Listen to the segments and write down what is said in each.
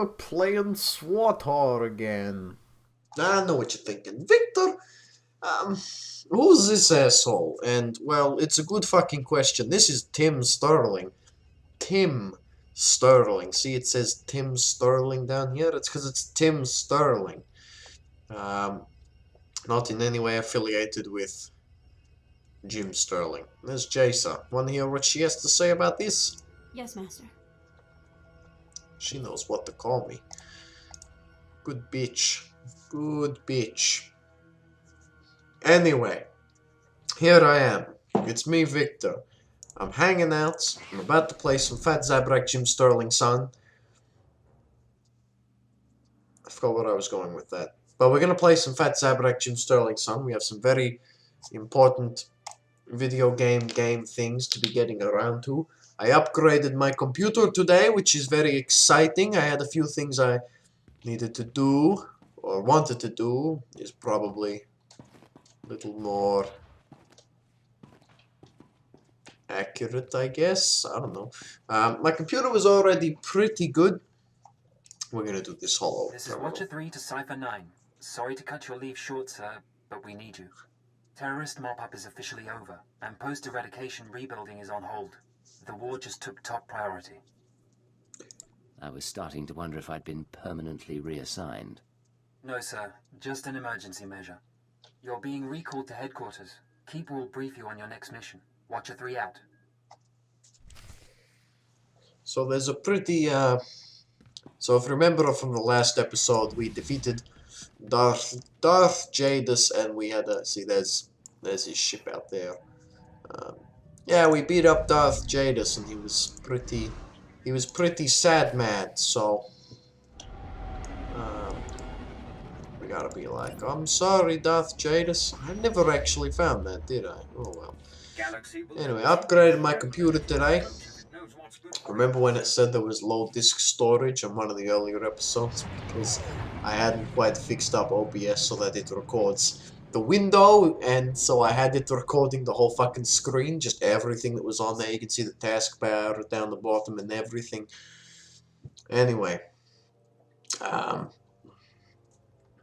we're playing SWAT again. I know what you're thinking. Victor, who's this asshole? And, well, it's a good fucking question. This is Tim Sterling. Tim Sterling. See, it says Tim Sterling down here? It's because it's Tim Sterling. Not in any way affiliated with Jim Sterling. There's Jasa. Want to hear what she has to say about this? Yes, Master. She knows what to call me. Good bitch. Good bitch. Anyway, here I am. It's me, Victor. I'm hanging out. I'm about to play some fat Zabrack Jim Sterling, son. I forgot what I was going with that. But we're going to play some fat Zabrack Jim Sterling, son. We have some very important video game things to be getting around to. I upgraded my computer today, which is very exciting. I had a few things I needed to do, or wanted to do, is probably a little more accurate, I guess. I don't know. My computer was already pretty good. We're gonna do this hollow. This is Watcher 3 to Cypher 9. Sorry to cut your leave short, sir, but we need you. Terrorist mop-up is officially over, and post-eradication rebuilding is on hold. The war just took top priority. I was starting to wonder if I'd been permanently reassigned. No, sir. Just an emergency measure. You're being recalled to headquarters. Keeper will brief you on your next mission. Watcher 3 out. So there's a pretty, So if you remember from the last episode, we defeated Darth Jadis, and we had a... See, there's his ship out there. Yeah, we beat up Darth Jadis, and he was pretty sad mad, so... we gotta be like, I'm sorry, Darth Jadis. I never actually found that, did I? Oh well. Anyway, I upgraded my computer today. Remember when it said there was low disk storage on one of the earlier episodes? Because I hadn't quite fixed up OBS so that it records the window, and so I had it recording the whole fucking screen, just everything that was on there. You can see the taskbar down the bottom and everything. Anyway,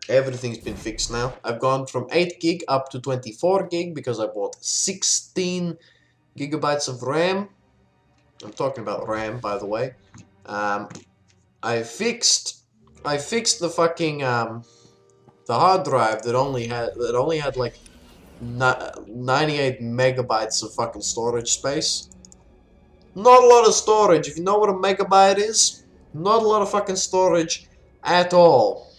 everything's been fixed now. I've gone from 8 gig up to 24 gig because I bought 16 gigabytes of RAM. I'm talking about RAM, by the way. I fixed the fucking the hard drive that only had like 98 megabytes of fucking storage space. Not a lot of storage. If you know what a megabyte is, not a lot of fucking storage at all.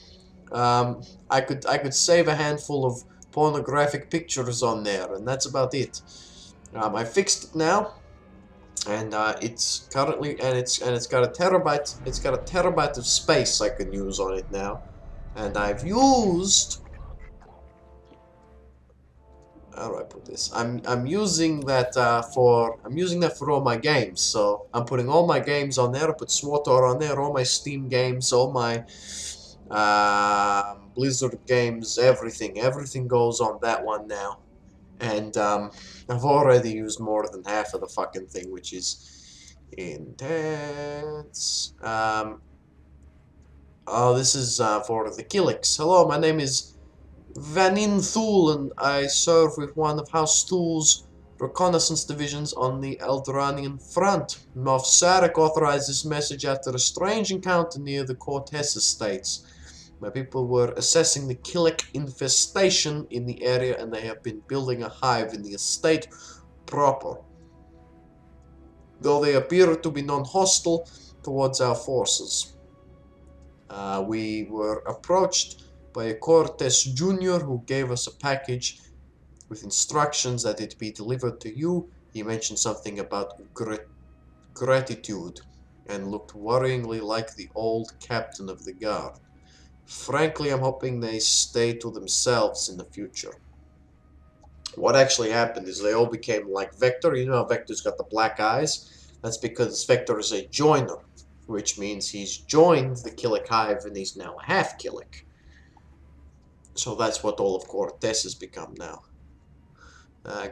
I could save a handful of pornographic pictures on there, and that's about it. I fixed it now, and it's currently it's got a terabyte. It's got a terabyte of space I can use on it now, and I've used. How do I put this? I'm using that for all my games. So I'm putting all my games on there. I put SWATOR on there, all my Steam games, all my Blizzard games, everything goes on that one now. And I've already used more than half of the fucking thing, which is intense. Oh, this is for the Killiks. Hello, my name is Vanin Thul, and I serve with one of House Thul's reconnaissance divisions on the Eldoranian front. Moff Sarek authorized this message after a strange encounter near the Cortez estates. My people were assessing the Killik infestation in the area, and they have been building a hive in the estate proper. Though they appear to be non-hostile towards our forces. We were approached by a Cortez Jr. who gave us a package with instructions that it be delivered to you. He mentioned something about gratitude and looked worryingly like the old captain of the guard. Frankly, I'm hoping they stay to themselves in the future. What actually happened is they all became like Viktor. You know how Viktor's got the black eyes? That's because Viktor is a joiner, which means he's joined the Killik hive and he's now a half Killik. So that's what all of Cortez has become now.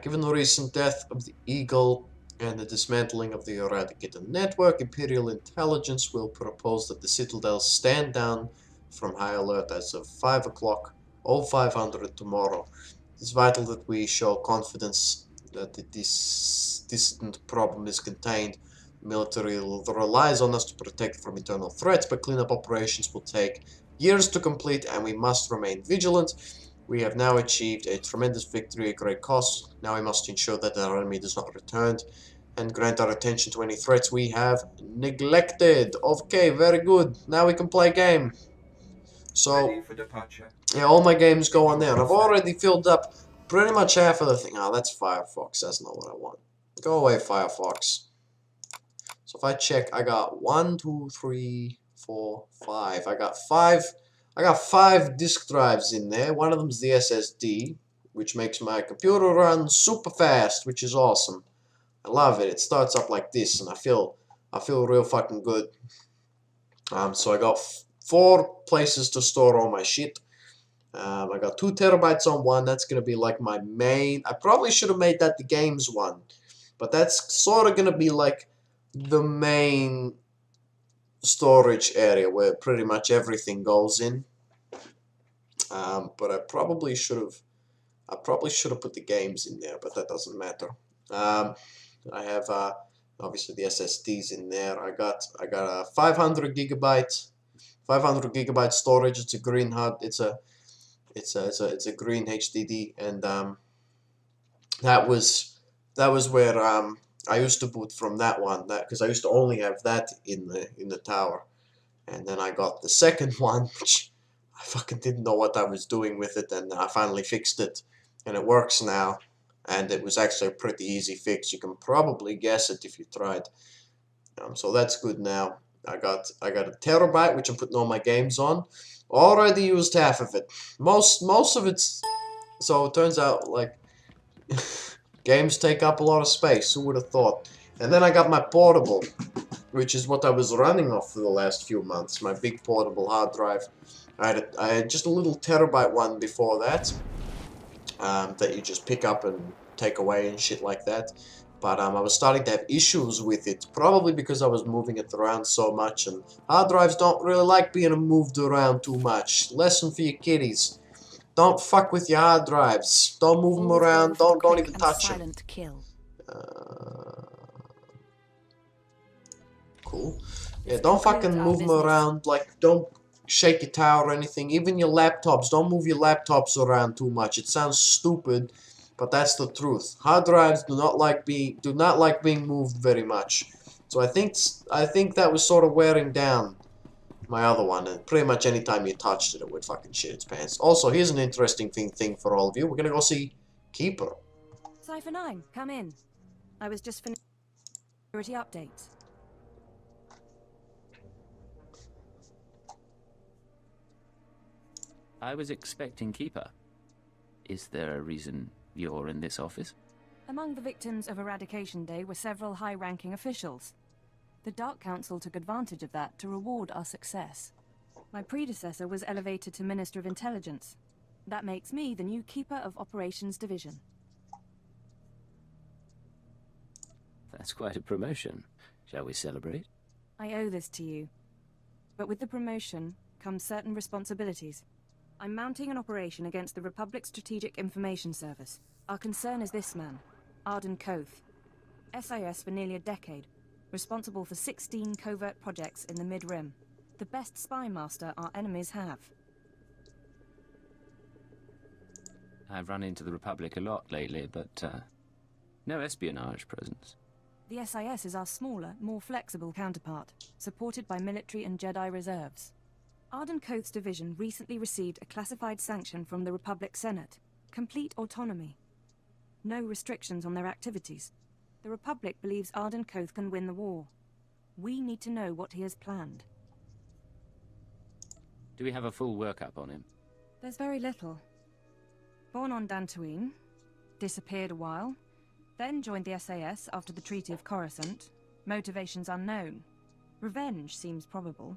Given the recent death of the Eagle and the dismantling of the Eradicator network. Imperial intelligence will propose that the Citadel stand down from high alert as of 5 o'clock, 0500 tomorrow. It's vital that we show confidence that this distant problem is contained. The military relies on us to protect from internal threats, but cleanup operations will take years to complete, and we must remain vigilant. We have now achieved a tremendous victory at great cost. Now we must ensure that our enemy does not return and grant our attention to any threats we have neglected. Okay, very good. Now we can play game. So, Ready for departure. yeah, all my games go on there. And I've already filled up pretty much half of the thing. Oh, that's Firefox. That's not what I want. Go away, Firefox. So if I check, I got 1, 2, 3, 4, 5. I got five disk drives in there. One of them's the SSD, which makes my computer run super fast, which is awesome. I love it. It starts up like this, and I feel real fucking good. So I got 4 places to store all my shit. I got 2 terabytes on one. That's gonna be like my main. I probably should have made that the games one, but that's sort of gonna be like the main storage area where pretty much everything goes in. But I probably should have put the games in there, but that doesn't matter. I have obviously the SSDs in there. I got a 500 gigabyte storage. It's a green HUD. It's a green HDD, and that was where I used to boot from that one. Because I used to only have that in the tower, and then I got the second one, which I fucking didn't know what I was doing with it, and I finally fixed it, and it works now. And it was actually a pretty easy fix. You can probably guess it if you tried. So that's good now. I got a terabyte, which I'm putting all my games on. Already used half of it. Most of it's. So it turns out like games take up a lot of space. Who would have thought? And then I got my portable, which is what I was running off for the last few months. My big portable hard drive. I had just a little terabyte one before that. That you just pick up and take away and shit like that. But I was starting to have issues with it, probably because I was moving it around so much, and hard drives don't really like being moved around too much. Lesson for your kiddies. Don't fuck with your hard drives. Don't move them around. Don't even touch them. Cool. Yeah, don't fucking move them around. Like, don't shake your tower or anything. Even your laptops, don't move your laptops around too much. It sounds stupid, but that's the truth. Hard drives do not like being moved very much. So I think that was sort of wearing down my other one, and pretty much any time you touched it, it would fucking shit its pants. Also, here's an interesting thing for all of you. We're gonna go see Keeper. Cypher 9, come in. I was just finishing security updates. I was expecting Keeper. Is there a reason you're in this office? Among the victims of Eradication Day were several high-ranking officials. The Dark Council took advantage of that to reward our success. My predecessor was elevated to Minister of Intelligence. That makes me the new Keeper of Operations Division. That's quite a promotion. Shall we celebrate? I owe this to you. But with the promotion comes certain responsibilities. I'm mounting an operation against the Republic's Strategic Information Service. Our concern is this man, Arden Koth. SIS for nearly a decade, responsible for 16 covert projects in the Mid-Rim. The best spy master our enemies have. I've run into the Republic a lot lately, but no espionage presence. The SIS is our smaller, more flexible counterpart, supported by military and Jedi reserves. Arden Koth's division recently received a classified sanction from the Republic Senate. Complete autonomy. No restrictions on their activities. The Republic believes Arden Koth can win the war. We need to know what he has planned. Do we have a full workup on him? There's very little. Born on Dantooine, disappeared a while, then joined the SAS after the Treaty of Coruscant. Motivations unknown. Revenge seems probable.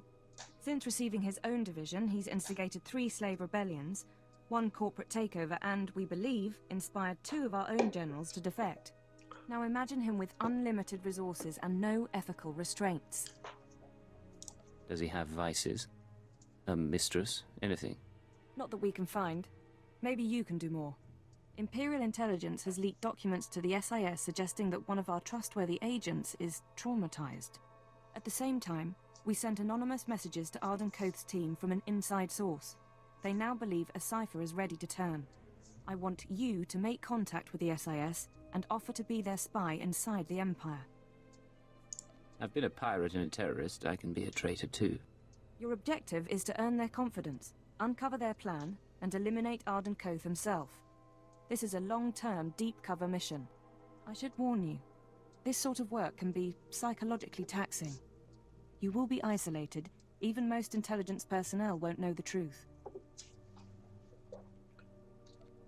Since receiving his own division, he's instigated 3 slave rebellions, 1 corporate takeover, and, we believe, inspired 2 of our own generals to defect. Now imagine him with unlimited resources and no ethical restraints. Does he have vices? A mistress? Anything? Not that we can find. Maybe you can do more. Imperial intelligence has leaked documents to the SIS suggesting that one of our trustworthy agents is traumatized. At the same time, we sent anonymous messages to Arden Koth's team from an inside source. They now believe a cipher is ready to turn. I want you to make contact with the SIS and offer to be their spy inside the Empire. I've been a pirate and a terrorist. I can be a traitor too. Your objective is to earn their confidence, uncover their plan, and eliminate Arden Koth himself. This is a long-term, deep-cover mission. I should warn you, this sort of work can be psychologically taxing. You will be isolated. Even most intelligence personnel won't know the truth.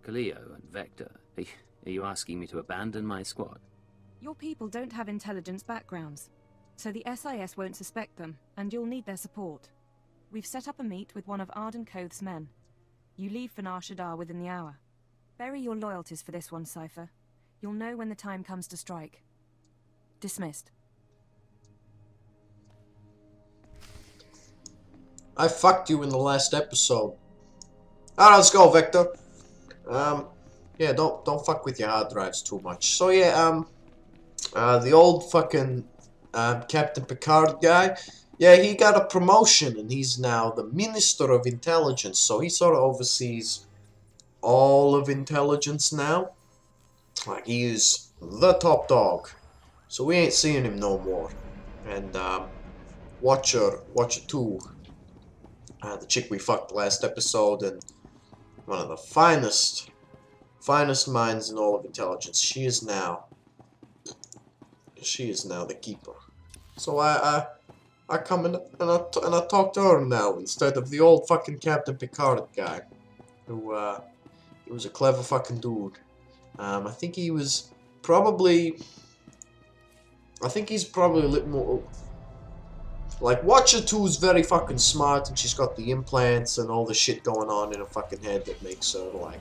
Kaleo and Viktor, are you asking me to abandon my squad? Your people don't have intelligence backgrounds, so the SIS won't suspect them, and you'll need their support. We've set up a meet with one of Arden Koth's men. You leave for Nar Shaddaa within the hour. Bury your loyalties for this one, Cypher. You'll know when the time comes to strike. Dismissed. I fucked you in the last episode. Alright, let's go, Viktor. Yeah, don't fuck with your hard drives too much. So yeah, the old fucking Captain Picard guy, yeah, he got a promotion and he's now the Minister of Intelligence. So he sort of oversees all of intelligence now. Like, he is the top dog. So we ain't seeing him no more. And Watcher 2, the chick we fucked last episode, and one of the finest minds in all of intelligence. She is now the keeper. So I come in and I talk to her now instead of the old fucking Captain Picard guy, who he was a clever fucking dude. I think he's probably a little more. Like, Watcher 2 is very fucking smart, and she's got the implants and all the shit going on in her fucking head that makes her, like,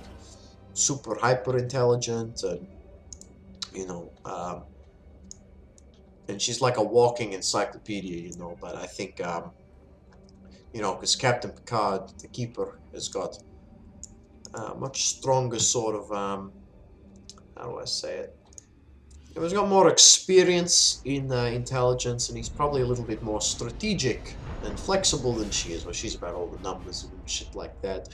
super hyper intelligent, and, you know, and she's like a walking encyclopedia, you know, but I think, you know, because Captain Picard, the Keeper, has got a much stronger sort of, how do I say it? He's got more experience in intelligence, and he's probably a little bit more strategic and flexible than she is, where she's about all the numbers and shit like that.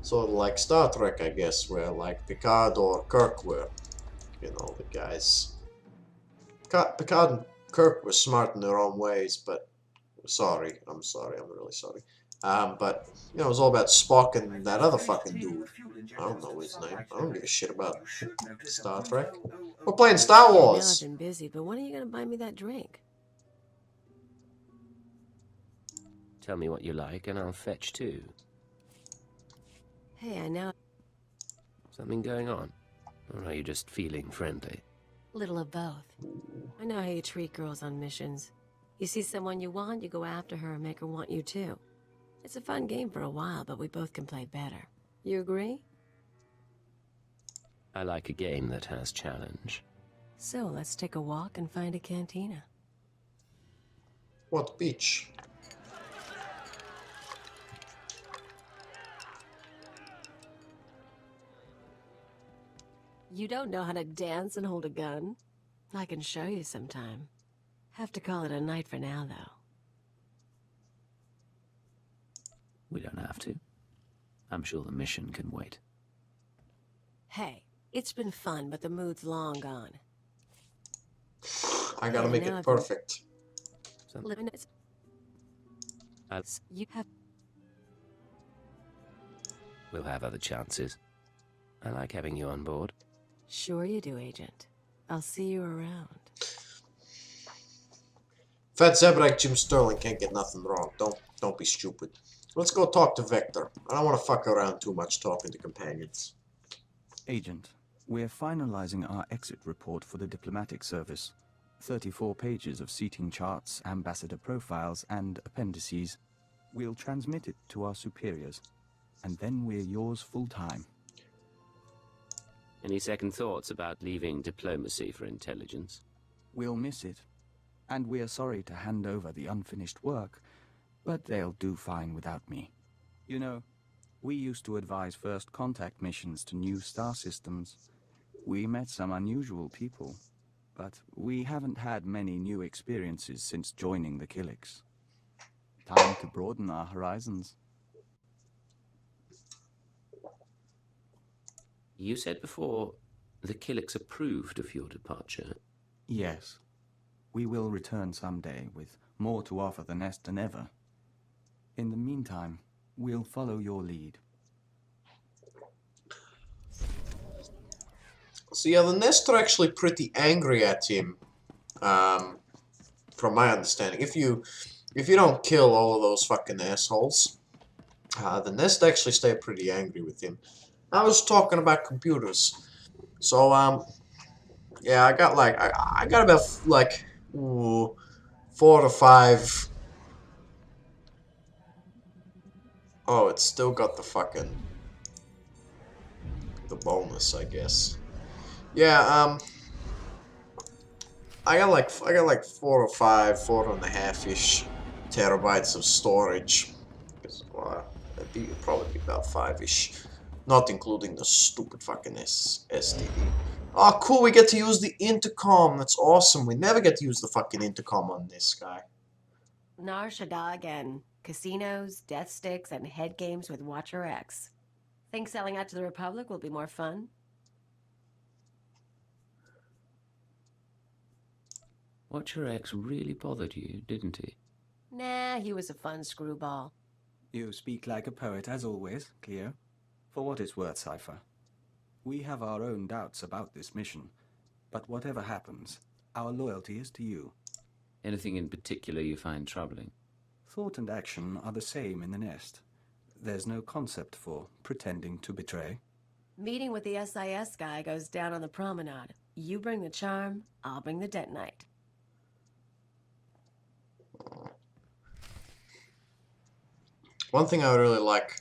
Sort of like Star Trek, I guess, where like Picard or Kirk were, you know, the guys. Picard and Kirk were smart in their own ways, but I'm really sorry. But, you know, it was all about Spock and that other fucking dude. I don't know his name. I don't give a shit about Star Trek. We're playing Star Wars. I've been busy, but when are you gonna buy me that drink? Tell me what you like and I'll fetch too. Hey, I know. Something going on? Or are you just feeling friendly? Little of both. I know how you treat girls on missions. You see someone you want, you go after her and make her want you too. It's a fun game for a while, but we both can play better. You agree? I like a game that has challenge. So, let's take a walk and find a cantina. What beach? You don't know how to dance and hold a gun? I can show you sometime. Have to call it a night for now, though. We don't have to. I'm sure the mission can wait. Hey, it's been fun, but the mood's long gone. I gotta make it perfect. Living it. You have. We'll have other chances. I like having you on board. Sure you do, Agent. I'll see you around. Fat Zabrack Jim Sterling can't get nothing wrong. Don't be stupid. Let's go talk to Viktor. I don't want to fuck around too much talking to companions. Agent, we're finalizing our exit report for the diplomatic service. 34 pages of seating charts, ambassador profiles, and appendices. We'll transmit it to our superiors, and then we're yours full-time. Any second thoughts about leaving diplomacy for intelligence? We'll miss it, and we're sorry to hand over the unfinished work, but they'll do fine without me. You know, we used to advise first contact missions to new star systems. We met some unusual people, but we haven't had many new experiences since joining the Killiks. Time to broaden our horizons. You said before the Killiks approved of your departure. Yes. We will return someday with more to offer the Nest than ever. In the meantime, we'll follow your lead. So yeah, the Nest are actually pretty angry at him, from my understanding. If you don't kill all of those fucking assholes, the Nest actually stay pretty angry with him. I was talking about computers, so yeah, I got like I got about like 4 to 5. Oh, it's still got the fucking bonus, I guess. Yeah, I got like 4 or 5, 4.5-ish terabytes of storage. It'd probably be about 5-ish, not including the stupid fucking STD. Oh, cool! We get to use the intercom. That's awesome. We never get to use the fucking intercom on this guy. Nar Shaddaa again. Casinos, death sticks, and head games with Watcher X. Think selling out to the Republic will be more fun? Watcher X really bothered you, didn't he? Nah, he was a fun screwball. You speak like a poet as always, Cleo. For what it's worth, Cypher. We have our own doubts about this mission, but whatever happens, our loyalty is to you. Anything in particular you find troubling? Thought and action are the same in the Nest. There's no concept for pretending to betray. Meeting with the SIS guy goes down on the promenade. You bring the charm, I'll bring the detonite. One thing I really like.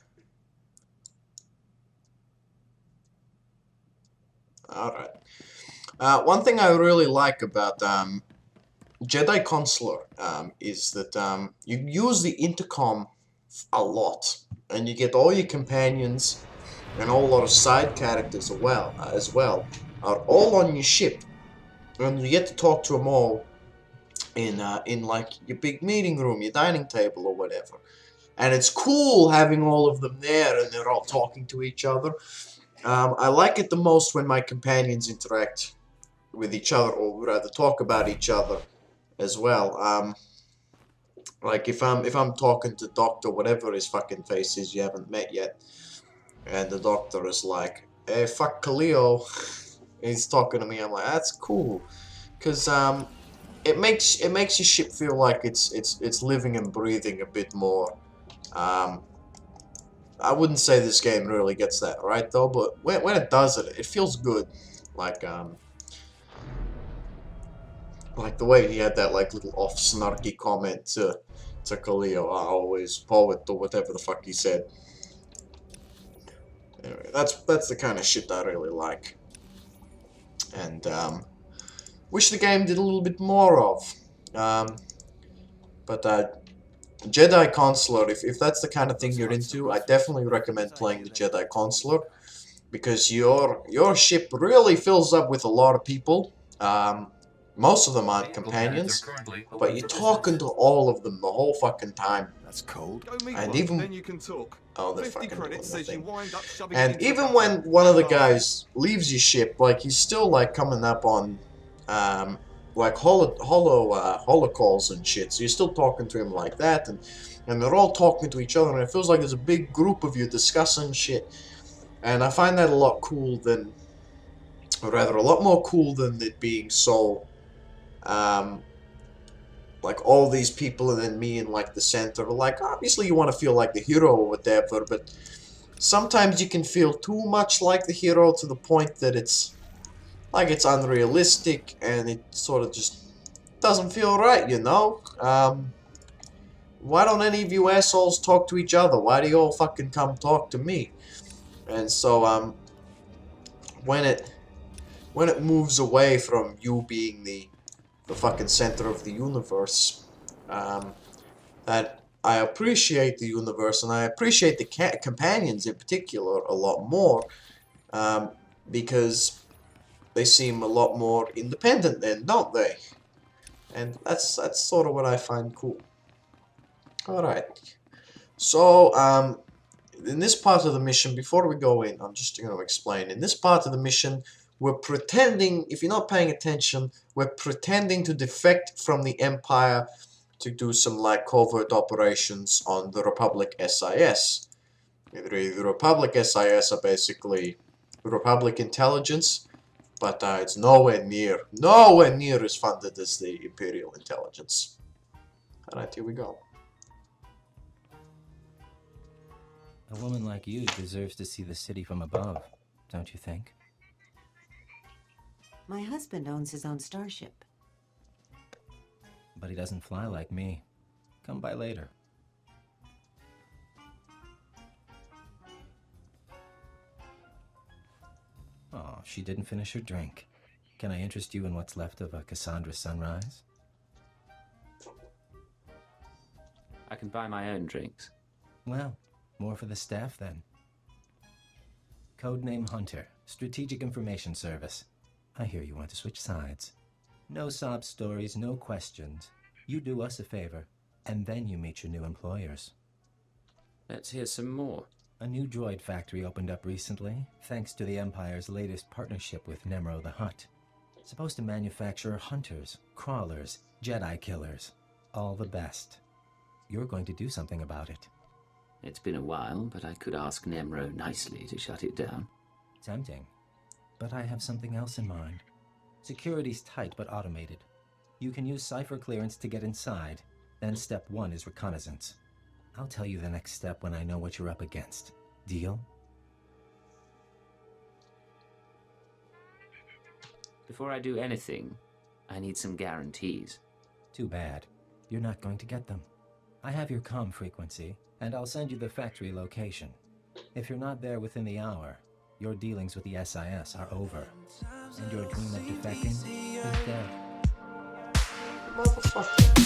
Alright. One thing I really like about Jedi Consular is that you use the intercom a lot, and you get all your companions and a whole lot of side characters as well are all on your ship, and you get to talk to them all in like your big meeting room, your dining table, or whatever. And it's cool having all of them there, and they're all talking to each other. I like it the most when my companions interact with each other, or rather talk about each other as well. Like if I'm talking to Doctor, whatever his fucking face is, you haven't met yet, and the Doctor is like, "Hey, fuck Khalil," he's talking to me. I'm like, that's cool, cause it makes your ship feel like it's living and breathing a bit more. I wouldn't say this game really gets that right though, but when it does it feels good. Like the way he had that like little off snarky comment to Khalil, "I always poet," or whatever the fuck he said. Anyway, that's the kind of shit I really like, and wish the game did a little bit more of. But Jedi Consular, if that's the kind of thing you're into, I definitely recommend playing the Jedi Consular, because your ship really fills up with a lot of people. Most of them aren't companions, but you're talking to all of them the whole fucking time. That's cold. And even then you can talk. oh, they're 50 fucking credits doing says you nothing. wind up shoving And it into even a when butter. one of the guys leaves your ship, like he's still like coming up on like holo calls and shit. So you're still talking to him like that, and they're all talking to each other, and it feels like there's a big group of you discussing shit. And I find that a lot cool than, or rather, a lot more cool than it being so, like all these people and then me in like the center. Like obviously you want to feel like the hero or whatever, but sometimes you can feel too much like the hero to the point that it's like it's unrealistic and it sort of just doesn't feel right, you know? Why don't any of you assholes talk to each other? Why do you all fucking come talk to me? And so, when it when it moves away from you being the fucking center of the universe, that I appreciate the universe, and I appreciate the companions in particular a lot more, because they seem a lot more independent then, don't they? And that's sort of what I find cool. Alright. So, in this part of the mission, before we go in, I'm just going to explain. In this part of the mission, we're pretending, if you're not paying attention, we're pretending to defect from the Empire to do some like covert operations on the Republic SIS. The Republic SIS are basically Republic intelligence, but it's nowhere near as funded as the Imperial intelligence. Alright, here we go. A woman like you deserves to see the city from above, don't you think? My husband owns his own starship. But he doesn't fly like me. Come by later. Oh, she didn't finish her drink. Can I interest you in what's left of a Cassandra sunrise? I can buy my own drinks. Well, more for the staff then. Codename Hunter, Strategic Information Service. I hear you want to switch sides. No sob stories, no questions. You do us a favor, and then you meet your new employers. Let's hear some more. A new droid factory opened up recently, thanks to the Empire's latest partnership with Nemro the Hutt. Supposed to manufacture hunters, crawlers, Jedi killers. All the best. You're going to do something about it. It's been a while, but I could ask Nemro nicely to shut it down. Tempting. But I have something else in mind. Security's tight but automated. You can use cipher clearance to get inside. Then step 1 is reconnaissance. I'll tell you the next step when I know what you're up against. Deal? Before I do anything, I need some guarantees. Too bad. You're not going to get them. I have your comm frequency, and I'll send you the factory location. If you're not there within the hour, your dealings with the SIS are over, and your dream of defecting is dead. Motherfucker.